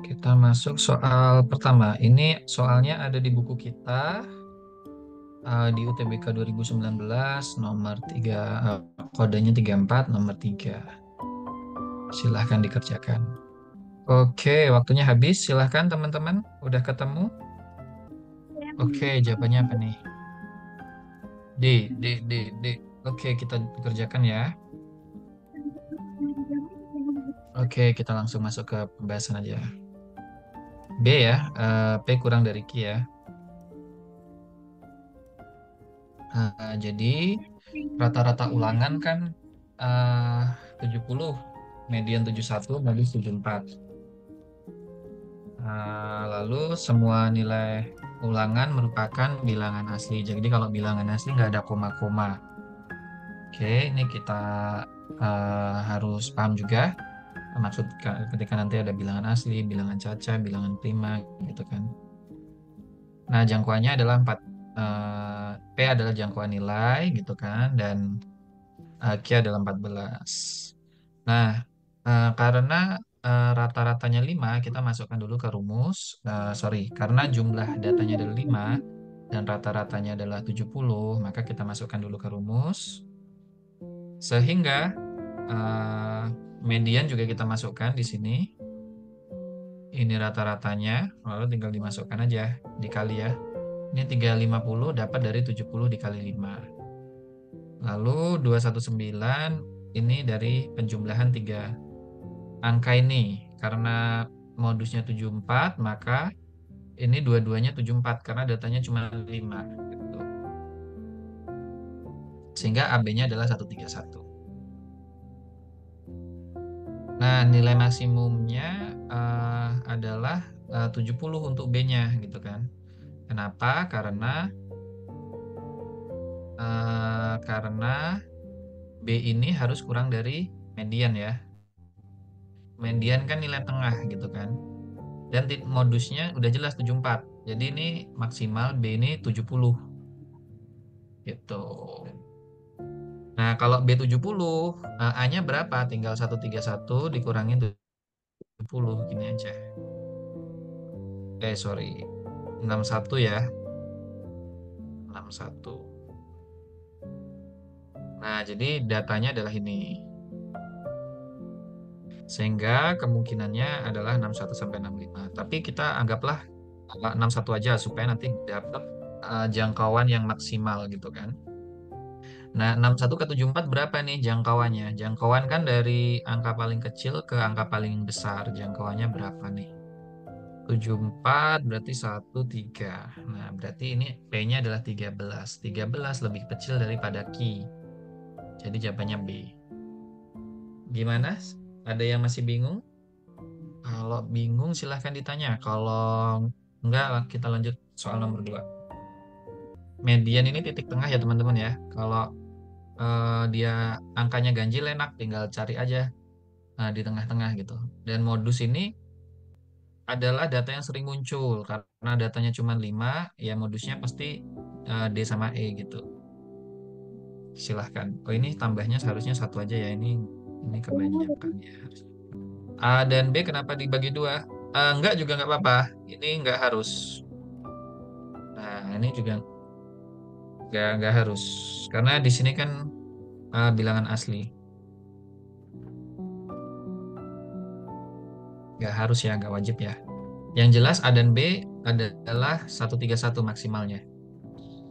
Kita masuk soal pertama. Ini soalnya ada di buku kita di UTBK 2019 nomor 3, kodenya 34 nomor 3. Silahkan dikerjakan. Oke, waktunya habis. Silahkan teman-teman. Udah ketemu? Oke, jawabannya apa nih? D, D, D, D. Oke, kita kerjakan ya. Oke, kita langsung masuk ke pembahasan aja. B ya, P kurang dari Q ya. Jadi rata-rata ulangan kan eh 70, median 71, modus 74. Lalu semua nilai ulangan merupakan bilangan asli. Jadi kalau bilangan asli nggak ada koma-koma. Oke, ini kita harus paham juga maksud ketika nanti ada bilangan asli, bilangan caca, bilangan prima gitu kan. Nah, jangkauannya adalah 4. P adalah jangkauan nilai gitu kan, dan Q adalah 14. Nah, karena rata-ratanya 5, kita masukkan dulu ke rumus. Sorry, karena jumlah datanya adalah 5 dan rata-ratanya adalah 70, maka kita masukkan dulu ke rumus. Sehingga eh, median juga kita masukkan di sini. Ini rata-ratanya, lalu tinggal dimasukkan aja, dikali ya. Ini 350 dapat dari 70 dikali 5. Lalu 219 ini dari penjumlahan 3 angka ini. Karena modusnya 74, maka ini dua-duanya 74 karena datanya cuma 5. Gitu. Sehingga AB-nya adalah 131. Nah, nilai maksimumnya adalah 70 untuk B-nya gitu kan. Kenapa? Karena B ini harus kurang dari median ya. Median kan nilai tengah gitu kan. Dan modusnya udah jelas 74. Jadi ini maksimal B ini 70 gitu. Nah, kalau B70, A-nya berapa? Tinggal 131 dikurangin 70 gini aja. Sorry. 61 ya. 61. Nah, jadi datanya adalah ini. Sehingga kemungkinannya adalah 61 sampai 65. Tapi kita anggaplah 61 aja supaya nanti dapat jangkauan yang maksimal gitu kan. Nah, 61 ke 74 berapa nih jangkauannya? Jangkauan kan dari angka paling kecil ke angka paling besar. Jangkauannya berapa nih? 74 berarti 1, 3. Nah, berarti ini P-nya adalah 13. 13 lebih kecil daripada Q. Jadi jawabannya B. Gimana? Ada yang masih bingung? Kalau bingung silahkan ditanya. Kalau enggak, kita lanjut soal nomor 2. Median ini titik tengah ya teman-teman ya. Kalau dia angkanya ganjil enak, tinggal cari aja di tengah-tengah gitu. Dan modus ini adalah data yang sering muncul karena datanya cuma 5, ya modusnya pasti D sama E gitu. Silahkan. Oh, ini tambahnya seharusnya satu aja ya. Ini kebanyakan ya. A dan B kenapa dibagi dua? Enggak juga nggak apa-apa. Ini nggak harus. Nah, ini juga nggak harus. Karena di sini kan bilangan asli. Nggak harus ya, nggak wajib ya. Yang jelas A dan B adalah 131 maksimalnya.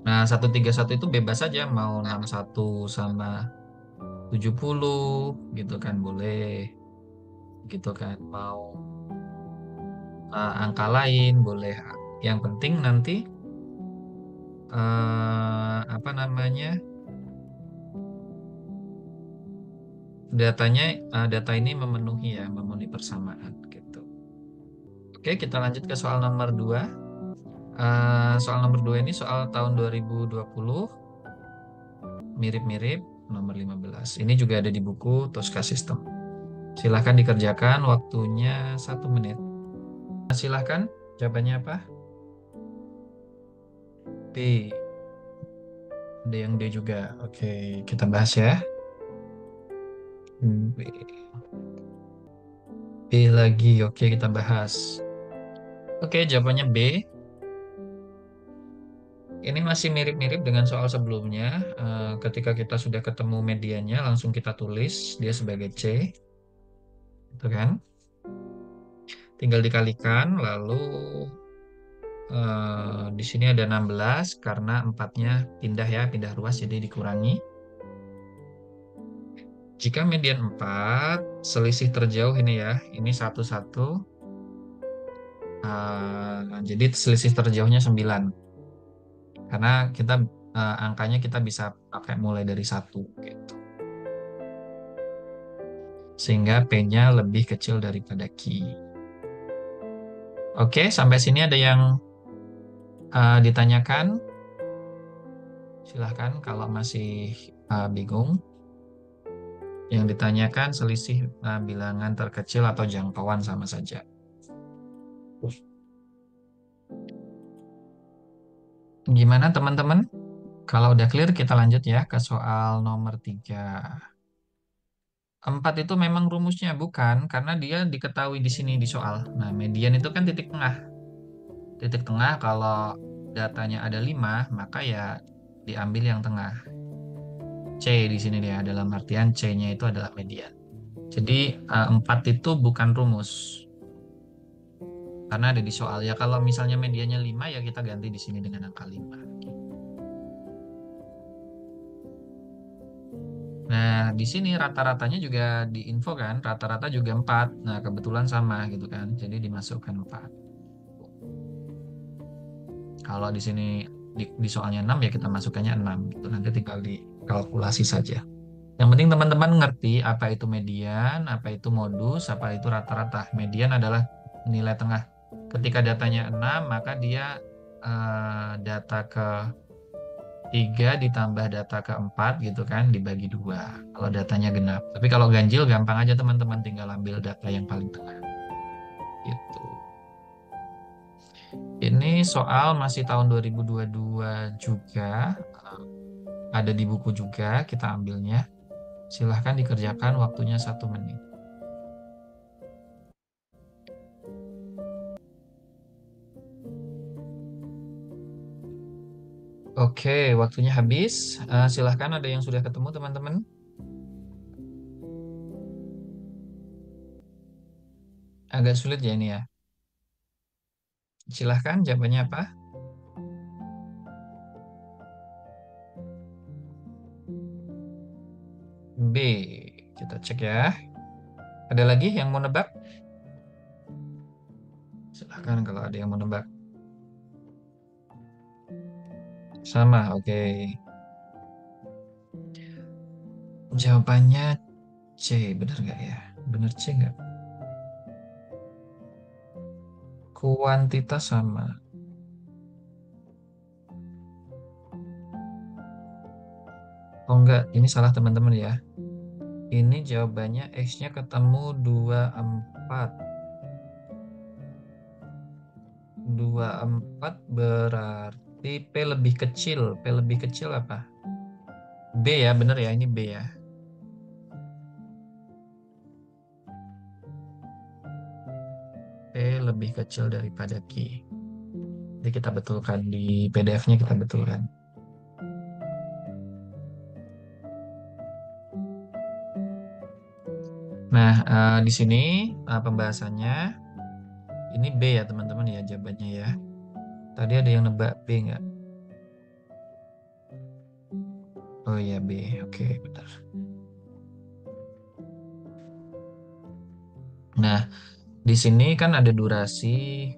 Nah, 131 itu bebas saja mau 61 sama 70 gitu kan boleh. Gitu kan mau angka lain boleh. Yang penting nanti apa namanya? Data ini memenuhi ya, memenuhi persamaan gitu. Oke, kita lanjut ke soal nomor 2. Soal nomor 2 ini soal tahun 2020, mirip-mirip nomor 15. Ini juga ada di buku Tosca System. Silahkan dikerjakan, waktunya 1 menit. Silahkan, jawabannya apa? B. Ada yang D juga. Oke, kita bahas ya. B. B lagi. Oke, kita bahas. Oke, jawabannya B. Ini masih mirip-mirip dengan soal sebelumnya. Ketika kita sudah ketemu mediannya, langsung kita tulis dia sebagai C, gitu kan? Tinggal dikalikan, lalu di sini ada 16 karena empatnya pindah ya, pindah ruas jadi dikurangi. Jika median 4, selisih terjauh ini ya, ini 1, 1. Jadi selisih terjauhnya 9. Karena kita angkanya kita bisa pakai mulai dari 1 gitu. Sehingga P-nya lebih kecil daripada Q. Oke, sampai sini ada yang ditanyakan? Silahkan kalau masih bingung. Yang ditanyakan selisih bilangan terkecil atau jangkauan sama saja. Gimana teman-teman? Kalau udah clear kita lanjut ya ke soal nomor 3. 4 itu memang rumusnya bukan karena dia diketahui di sini di soal. Nah, median itu kan titik tengah. Titik tengah kalau datanya ada 5 maka ya diambil yang tengah. C di sini dia dalam artian C-nya itu adalah median. Jadi 4 itu bukan rumus. Karena ada di soal ya kalau misalnya mediannya 5 ya kita ganti di sini dengan angka 5. Nah, di sini rata-ratanya juga diinfo kan, rata-rata juga 4. Nah, kebetulan sama gitu kan. Jadi dimasukkan 4. Kalau di sini di soalnya 6 ya kita masukkannya 6 gitu. Nanti tinggal dikalkulasi saja. Yang penting teman-teman ngerti apa itu median, apa itu modus, apa itu rata-rata. Median adalah nilai tengah. Ketika datanya 6, maka dia data ke 3 ditambah data keempat gitu kan dibagi 2 kalau datanya genap. Tapi kalau ganjil gampang aja teman-teman tinggal ambil data yang paling tengah. Gitu. Ini soal masih tahun 2022 juga. Ada di buku juga kita ambilnya. Silahkan dikerjakan waktunya 1 menit. Oke, waktunya habis. Silahkan ada yang sudah ketemu teman-teman. Agak sulit ya ini ya. Silahkan jawabannya apa? B. Kita cek ya. Ada lagi yang mau nebak? Silahkan kalau ada yang mau nebak. Sama, oke. Jawabannya C, benar nggak ya? Benar C nggak? Kuantitas sama. Oh enggak, ini salah teman-teman ya. Ini jawabannya X-nya ketemu 24. 24 berarti P lebih kecil. P lebih kecil apa? B ya, benar ya, ini B ya. P lebih kecil daripada Q. Jadi kita betulkan di PDF-nya kita betulkan. Nah, di sini pembahasannya ini B ya teman-teman ya jawabannya ya. Tadi ada yang nebak B nggak? Oh iya B, oke benar. Nah, di sini kan ada durasi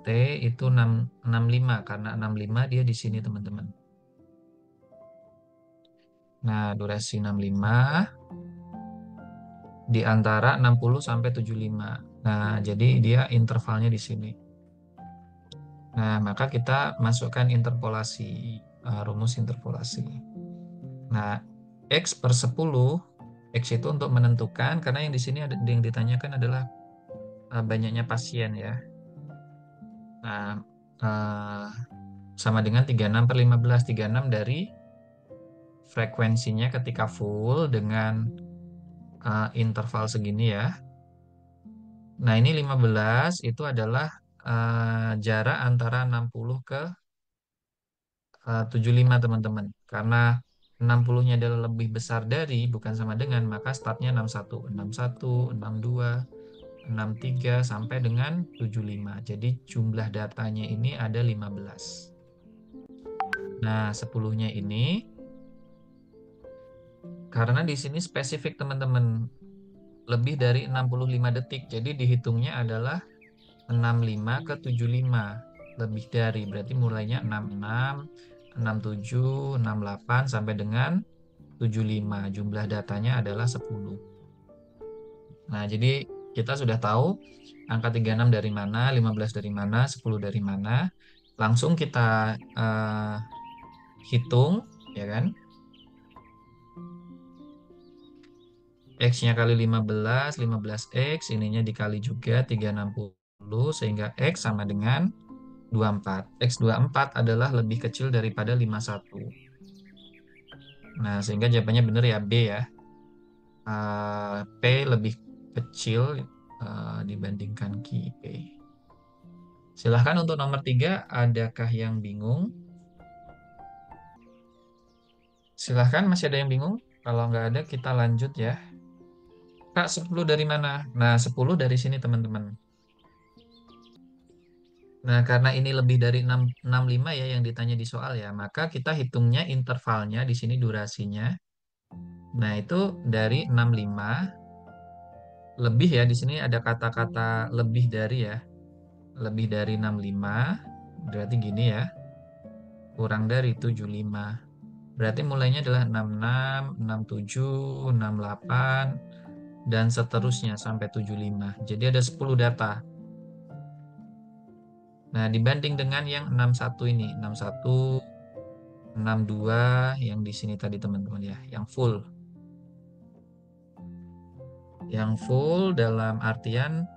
T itu 65 karena 65 dia di sini teman-teman. Nah, durasi 65 di antara 60 sampai 75. Nah, jadi dia intervalnya di sini. Nah, maka kita masukkan interpolasi, rumus interpolasi. Nah, X per 10, X itu untuk menentukan, karena yang di sini ada yang ditanyakan adalah banyaknya pasien ya. Nah, eh, sama dengan 36/15. 36 dari frekuensinya ketika full dengan interval segini ya. Nah, ini 15 itu adalah jarak antara 60 ke 75 teman-teman. Karena 60-nya adalah lebih besar dari, bukan sama dengan, maka startnya 61, 62, 63 sampai dengan 75. Jadi jumlah datanya ini ada 15. Nah, 10-nya ini karena di sini spesifik teman-teman lebih dari 65 detik. Jadi dihitungnya adalah 65 ke 75. Lebih dari berarti mulainya 66, 67, 68 sampai dengan 75. Jumlah datanya adalah 10. Nah, jadi kita sudah tahu angka 36 dari mana, 15 dari mana, 10 dari mana. Langsung kita hitung, ya kan? X-nya kali 15, 15X, ininya dikali juga 360, sehingga X sama dengan 24. X 24 adalah lebih kecil daripada 51. Nah, sehingga jawabannya benar ya B ya. P lebih kecil dibandingkan Q, P. Silahkan untuk nomor 3, adakah yang bingung? Silahkan, masih ada yang bingung? Kalau nggak ada, kita lanjut ya. Kak, 10 dari mana? Nah, 10 dari sini teman-teman. Nah, karena ini lebih dari 65 ya yang ditanya di soal ya, maka kita hitungnya intervalnya, di sini durasinya. Nah, itu dari 65 lebih ya, di sini ada kata-kata lebih dari ya. Lebih dari 65 berarti gini ya, kurang dari 75. Berarti mulainya adalah 66, 67, 68, dan seterusnya sampai 75. Jadi ada 10 data. Nah, dibanding dengan yang 61 ini, 61, 62 yang di sini tadi teman-teman ya, yang full. Yang full dalam artian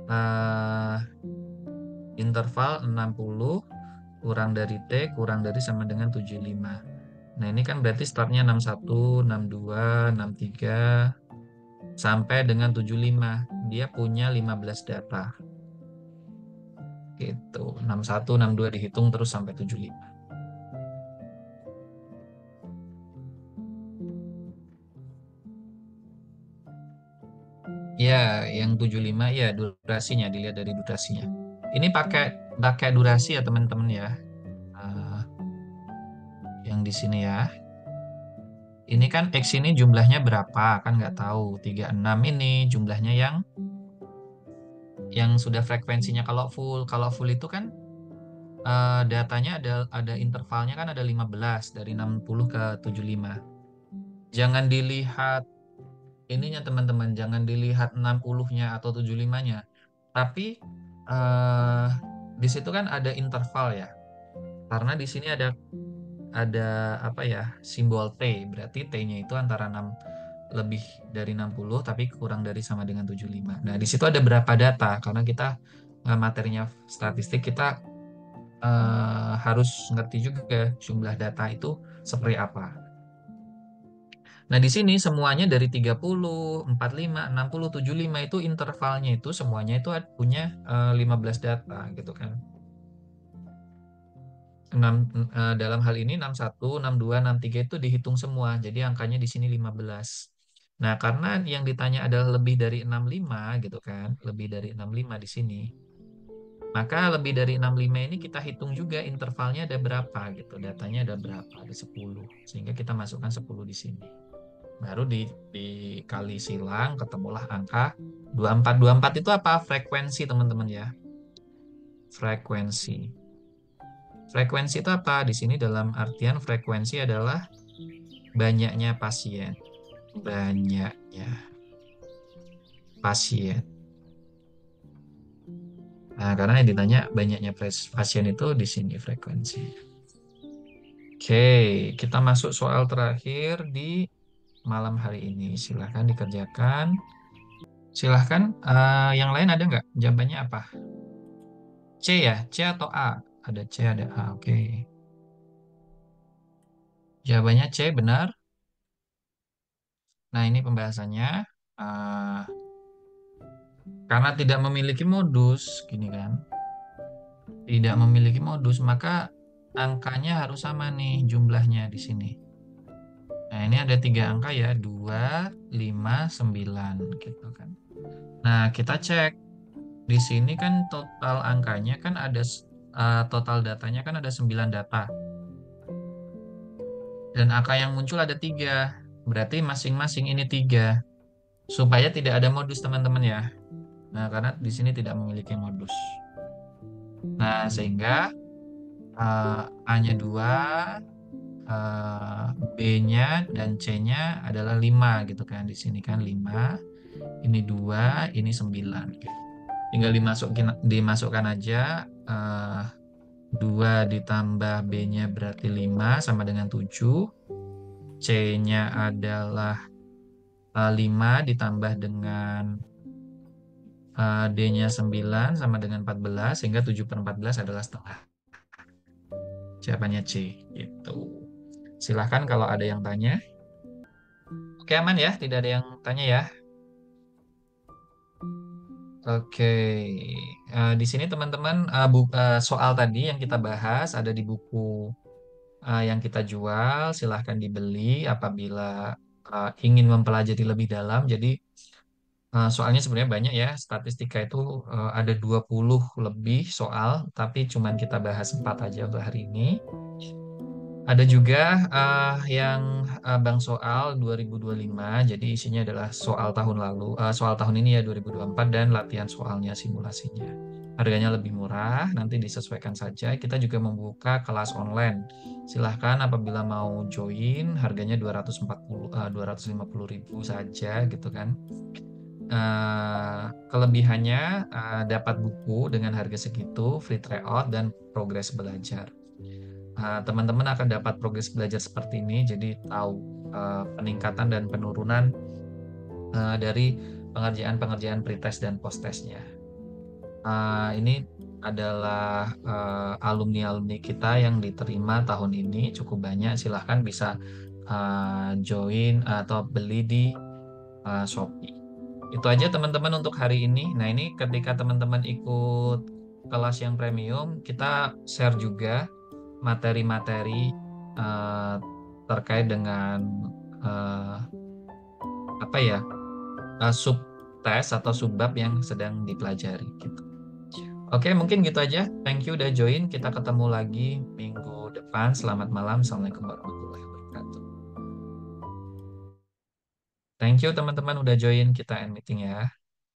eh, interval 60 kurang dari T kurang dari sama dengan 75. Nah, ini kan berarti startnya 61, 62, 63 sampai dengan 75. Dia punya 15 data. Gitu. 61, 62 dihitung terus sampai 75. Ya, yang 75 ya durasinya dilihat dari durasinya. Ini pakai pakai durasi ya teman-teman ya. Eh, yang di sini ya. Ini kan X ini jumlahnya berapa? Kan nggak tahu. 36 ini jumlahnya yang sudah frekuensinya kalau full. Kalau full itu kan datanya ada intervalnya kan ada 15 dari 60 ke 75. Jangan dilihat ininya teman-teman, jangan dilihat 60-nya atau 75-nya. Tapi eh di situ kan ada interval ya. Karena di sini ada apa ya? Simbol T. Berarti T-nya itu antara 6 lebih dari 60 tapi kurang dari sama dengan 75. Nah, di situ ada berapa data karena kita materinya statistik kita harus ngerti juga jumlah data itu seperti apa. Nah, di sini semuanya dari 30, 45, 60, 75 itu intervalnya itu semuanya itu punya 15 data gitu kan. 6, dalam hal ini 61, 62, 63 itu dihitung semua. Jadi angkanya di sini 15. Nah, karena yang ditanya adalah lebih dari 65 gitu kan, lebih dari 65 di sini. Maka lebih dari 65 ini kita hitung juga intervalnya ada berapa gitu. Datanya ada berapa? Ada 10. Sehingga kita masukkan 10 di sini. Baru dikali silang ketemulah angka 24. 24 itu apa? Frekuensi teman-teman ya. Frekuensi. Frekuensi itu apa? Di sini dalam artian frekuensi adalah banyaknya pasien. Banyaknya pasien. Nah, karena yang ditanya banyaknya pasien itu di sini frekuensi. Oke, kita masuk soal terakhir di malam hari ini. Silahkan dikerjakan. Silahkan, yang lain ada nggak? Jawabannya apa? C ya? C atau A? Ada C, ada A. Oke. Jawabannya C, benar. Nah, ini pembahasannya. Eh, Karena tidak memiliki modus, gini kan. Tidak memiliki modus, maka angkanya harus sama nih jumlahnya di sini. Nah, ini ada 3 angka ya, 2, 5, 9 gitu kan. Nah, kita cek di sini kan total angkanya kan ada total datanya kan ada 9 data. Dan angka yang muncul ada 3. Berarti masing-masing ini 3. Supaya tidak ada modus teman-teman ya. Nah, karena di sini tidak memiliki modus. Nah, sehingga A-nya 2, B-nya dan C-nya adalah 5 gitu kan. Di sini kan 5, ini 2, ini 9 gitu. Tinggal dimasukkan aja 2 ditambah B-nya berarti 5 sama dengan 7. C-nya adalah 5 ditambah dengan D-nya 9 sama dengan 14 sehingga 7/14 adalah setengah. Jawabannya C gitu. Silahkan kalau ada yang tanya. Oke, aman ya, tidak ada yang tanya ya. Oke. Di sini teman-teman soal tadi yang kita bahas ada di buku yang kita jual. Silahkan dibeli apabila ingin mempelajari lebih dalam. Jadi soalnya sebenarnya banyak ya. Statistika itu ada 20 lebih soal, tapi cuman kita bahas 4 aja untuk hari ini. Ada juga yang Bang Soal 2025, jadi isinya adalah soal tahun lalu, soal tahun ini ya 2024 dan latihan soalnya simulasinya. Harganya lebih murah, nanti disesuaikan saja. Kita juga membuka kelas online. Silahkan apabila mau join, harganya 250 ribu saja gitu kan. Kelebihannya dapat buku dengan harga segitu, free tryout dan progres belajar. Teman-teman akan dapat progres belajar seperti ini, jadi tahu peningkatan dan penurunan dari pengerjaan-pengerjaan pretest dan posttestnya. Ini adalah alumni-alumni kita yang diterima tahun ini cukup banyak. Silahkan bisa join atau beli di Shopee. Itu aja teman-teman untuk hari ini. Nah, ini ketika teman-teman ikut kelas yang premium, kita share juga materi-materi eh, terkait dengan eh, apa ya sub tes atau subbab yang sedang dipelajari gitu. Oke, mungkin gitu aja. Thank you udah join. Kita ketemu lagi minggu depan. Selamat malam. Assalamualaikum warahmatullahi wabarakatuh. Thank you teman-teman udah join. Kita end meeting ya.